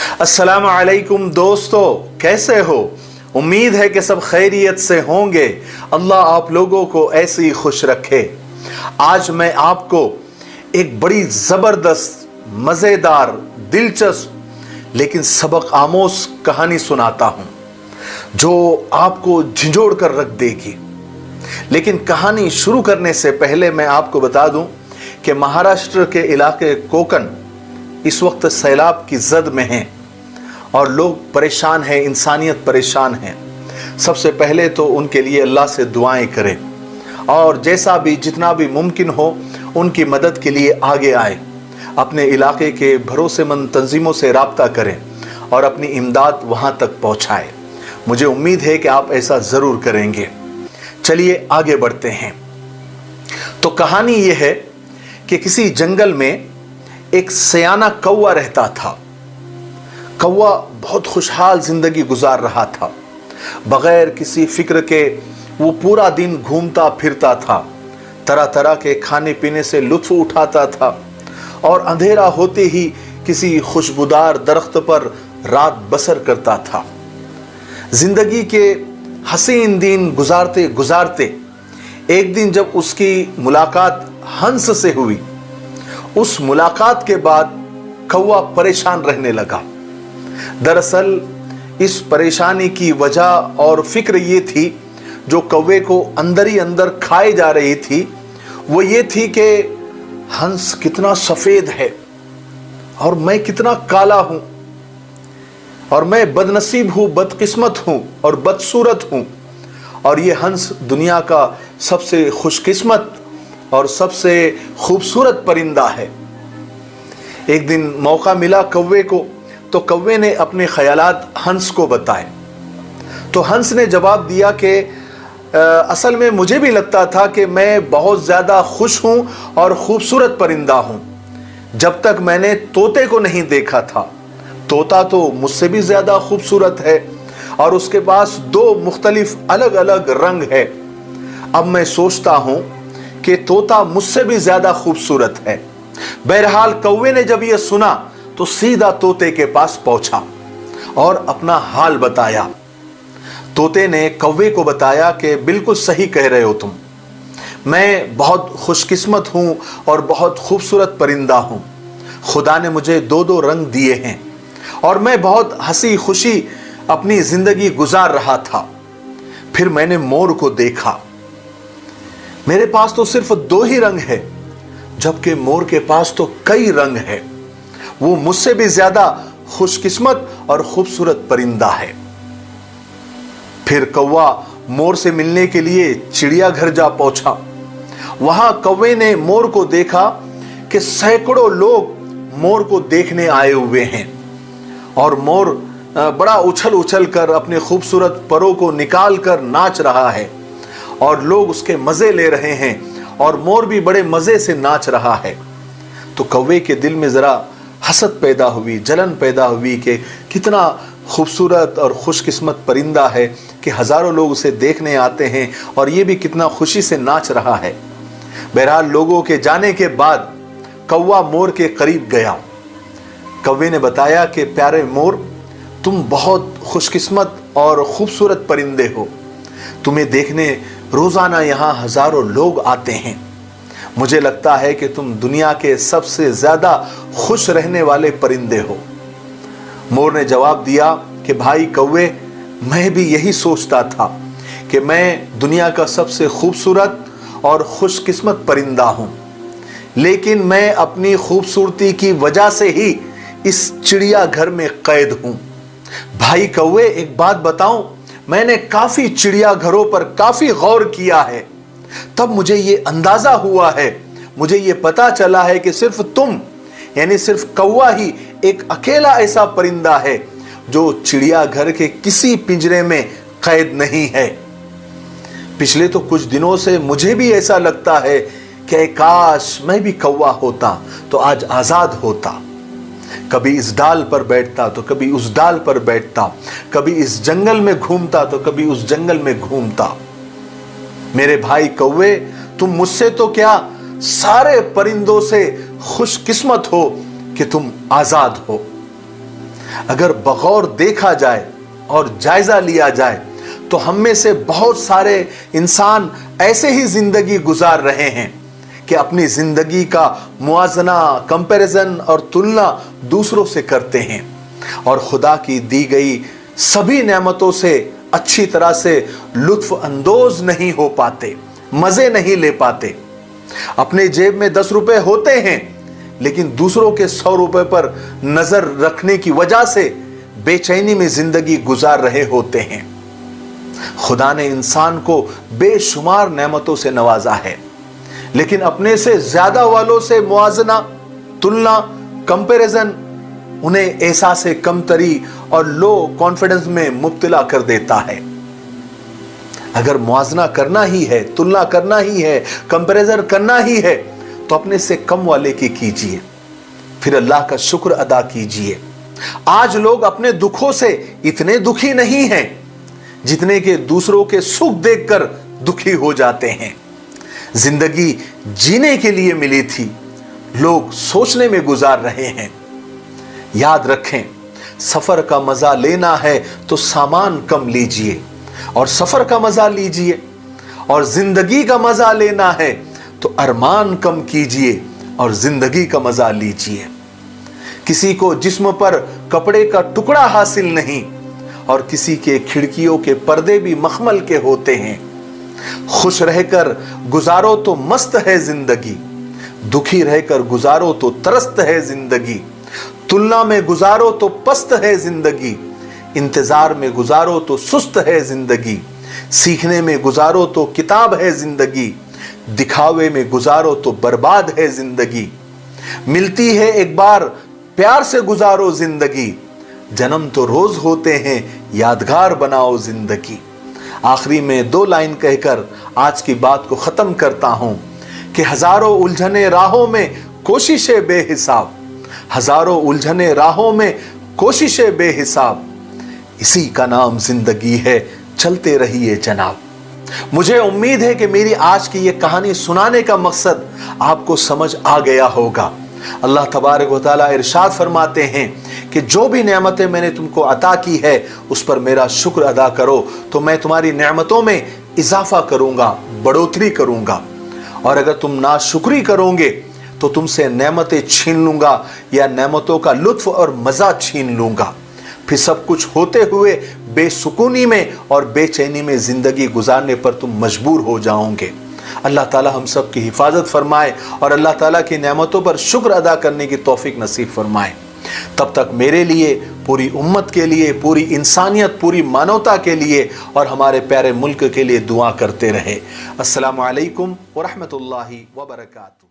अस्सलामु अलैकुम दोस्तों, कैसे हो? उम्मीद है कि सब खैरियत से होंगे। अल्लाह आप लोगों को ऐसे ही खुश रखे। आज मैं आपको एक बड़ी ज़बरदस्त, मज़ेदार, दिलचस्प लेकिन सबक आमोज कहानी सुनाता हूं जो आपको झिंझोड़ कर रख देगी। लेकिन कहानी शुरू करने से पहले मैं आपको बता दूं कि महाराष्ट्र के इलाके कोकण इस वक्त सैलाब की जद में हैं और लोग परेशान हैं, इंसानियत परेशान है। सबसे पहले तो उनके लिए अल्लाह से दुआएं करें और जैसा भी जितना भी मुमकिन हो उनकी मदद के लिए आगे आए। अपने इलाके के भरोसेमंद तंजीमों से राब्ता करें और अपनी इमदाद वहां तक पहुंचाएं। मुझे उम्मीद है कि आप ऐसा ज़रूर करेंगे। चलिए आगे बढ़ते हैं। तो कहानी यह है कि किसी जंगल में एक सयाना कौवा रहता था। कौवा बहुत खुशहाल जिंदगी गुजार रहा था। बगैर किसी फिक्र के वो पूरा दिन घूमता फिरता था, तरह तरह के खाने पीने से लुत्फ उठाता था और अंधेरा होते ही किसी खुशबूदार दरख्त पर रात बसर करता था। जिंदगी के हसीन दिन गुजारते गुजारते एक दिन जब उसकी मुलाकात हंस से हुई, उस मुलाकात के बाद कौवा परेशान रहने लगा। दरअसल इस परेशानी की वजह और फिक्र ये थी जो कौवे को अंदर ही अंदर खाए जा रही थी, वो ये थी कि हंस कितना सफेद है और मैं कितना काला हूं और मैं बदनसीब हूं, बदकिस्मत हूं और बदसूरत हूं और ये हंस दुनिया का सबसे खुशकिस्मत और सबसे खूबसूरत परिंदा है। एक दिन मौका मिला कौवे को, तो कौवे ने अपने ख्यालात हंस को बताए। तो हंस ने जवाब दिया कि असल में मुझे भी लगता था कि मैं बहुत ज़्यादा खुश हूँ और ख़ूबसूरत परिंदा हूँ, जब तक मैंने तोते को नहीं देखा था। तोता तो मुझसे भी ज़्यादा खूबसूरत है और उसके पास दो मुख्तलिफ अलग अलग रंग है। अब मैं सोचता हूँ कि तोता मुझसे भी ज़्यादा खूबसूरत है। बहरहाल कौवे ने जब यह सुना तो सीधा तोते के पास पहुंचा और अपना हाल बताया। तोते ने कौवे को बताया कि बिल्कुल सही कह रहे हो तुम, मैं बहुत खुशकिस्मत हूं और बहुत खूबसूरत परिंदा हूं। खुदा ने मुझे दो दो रंग दिए हैं और मैं बहुत हंसी खुशी अपनी जिंदगी गुजार रहा था। फिर मैंने मोर को देखा, मेरे पास तो सिर्फ दो ही रंग है, जबकि मोर के पास तो कई रंग है। वो मुझसे भी ज्यादा खुशकिस्मत और खूबसूरत परिंदा है। फिर कौवा मोर से मिलने के लिए चिड़ियाघर जा पहुंचा। वहां कौवे ने मोर को देखा कि सैकड़ों लोग मोर को देखने आए हुए हैं और मोर बड़ा उछल उछल कर अपने खूबसूरत परों को निकाल कर नाच रहा है और लोग उसके मजे ले रहे हैं और मोर भी बड़े मजे से नाच रहा है। तो कौवे के दिल में जरा हसद पैदा हुई, जलन पैदा हुई कि कितना खूबसूरत और खुशकिस्मत परिंदा है कि हजारों लोग उसे देखने आते हैं और ये भी कितना खुशी से नाच रहा है। बहरहाल लोगों के जाने के बाद कौवा मोर के करीब गया। कौवे ने बताया कि प्यारे मोर, तुम बहुत खुशकिस्मत और खूबसूरत परिंदे हो। तुम्हें देखने रोजाना यहाँ हजारों लोग आते हैं। मुझे लगता है कि तुम दुनिया के सबसे ज्यादा खुश रहने वाले परिंदे हो। मोर ने जवाब दिया कि भाई कौवे, मैं भी यही सोचता था कि मैं दुनिया का सबसे खूबसूरत और खुशकिस्मत परिंदा हूं, लेकिन मैं अपनी खूबसूरती की वजह से ही इस चिड़ियाघर में कैद हूं। भाई कौवे, एक बात बताऊं, मैंने काफी चिड़ियाघरों पर काफी गौर किया है, तब मुझे ये अंदाजा हुआ है, मुझे ये पता चला है कि सिर्फ तुम यानी सिर्फ कौवा ही एक अकेला ऐसा परिंदा है जो चिड़ियाघर के किसी पिंजरे में कैद नहीं है। पिछले तो कुछ दिनों से मुझे भी ऐसा लगता है कि काश मैं भी कौवा होता तो आज आजाद होता। कभी इस डाल पर बैठता तो कभी उस डाल पर बैठता, कभी इस जंगल में घूमता तो कभी उस जंगल में घूमता। मेरे भाई कौवे, तुम मुझसे तो क्या सारे परिंदों से खुशकिस्मत हो कि तुम आजाद हो। अगर बगौर देखा जाए और जायजा लिया जाए तो हम में से बहुत सारे इंसान ऐसे ही जिंदगी गुजार रहे हैं कि अपनी जिंदगी का मुआजना, कंपैरिजन और तुलना दूसरों से करते हैं और खुदा की दी गई सभी नेमतों से अच्छी तरह से लुत्फ अंदोज नहीं हो पाते, मजे नहीं ले पाते। अपने जेब में 10 रुपए होते हैं लेकिन दूसरों के 100 रुपए पर नजर रखने की वजह से बेचैनी में जिंदगी गुजार रहे होते हैं। खुदा ने इंसान को बेशुमार नेमतों से नवाजा है लेकिन अपने से ज्यादा वालों से मुआजना, तुलना, कंपैरिजन उन्हें एहसास कमतरी और लो कॉन्फिडेंस में मुब्तला कर देता है। अगर मुआजना करना ही है, तुलना करना ही है, कंपैरिजन करना ही है तो अपने से कम वाले की कीजिए, फिर अल्लाह का शुक्र अदा कीजिए। आज लोग अपने दुखों से इतने दुखी नहीं हैं जितने के दूसरों के सुख देखकर दुखी हो जाते हैं। जिंदगी जीने के लिए मिली थी, लोग सोचने में गुजार रहे हैं। याद रखें, सफर का मजा लेना है तो सामान कम लीजिए और सफर का मजा लीजिए, और जिंदगी का मजा लेना है तो अरमान कम कीजिए और जिंदगी का मजा लीजिए। किसी को जिस्म पर कपड़े का टुकड़ा हासिल नहीं और किसी के खिड़कियों के पर्दे भी मखमल के होते हैं। खुश रहकर गुजारो तो मस्त है जिंदगी, दुखी रहकर गुजारो तो त्रस्त है जिंदगी। तुलना में गुजारो तो पस्त है जिंदगी, इंतजार में गुजारो तो सुस्त है जिंदगी। सीखने में गुजारो तो किताब है जिंदगी, दिखावे में गुजारो तो बर्बाद है जिंदगी। मिलती है एक बार, प्यार से गुजारो जिंदगी, जन्म तो रोज होते हैं, यादगार बनाओ जिंदगी। आखिरी में 2 लाइन कहकर आज की बात को खत्म करता हूं कि हजारों उलझने राहों में कोशिशें बेहिसाब, हजारों उलझने राहों में कोशिशें बेहिसाब, इसी का नाम जिंदगी है, चलते रहिए जनाब। मुझे उम्मीद है कि मेरी आज की ये कहानी सुनाने का मकसद आपको समझ आ गया होगा। अल्लाह तबारक व तआला इरशाद फरमाते हैं कि जो भी नेमतें मैंने तुमको अता की है उस पर मेरा शुक्र अदा करो तो मैं तुम्हारी नेमतों में इजाफा करूंगा, बढ़ोतरी करूंगा, और अगर तुम नाशुक्री करोगे तो तुमसे नेमतें छीन लूंगा या नेमतों का लुत्फ और मजा छीन लूंगा। फिर सब कुछ होते हुए बेसुकूनी में और बेचैनी में जिंदगी गुजारने पर तुम मजबूर हो जाओगे। अल्लाह ताला हम सब की हिफाजत फरमाए और अल्लाह ताला की नेमतों पर शुक्र अदा करने की तौफीक नसीब फरमाए। तब तक मेरे लिए, पूरी उम्मत के लिए, पूरी इंसानियत, पूरी मानवता के लिए और हमारे प्यारे मुल्क के लिए दुआ करते रहे। अस्सलामु अलैकुम व रहमतुल्लाहि व बरकातहू।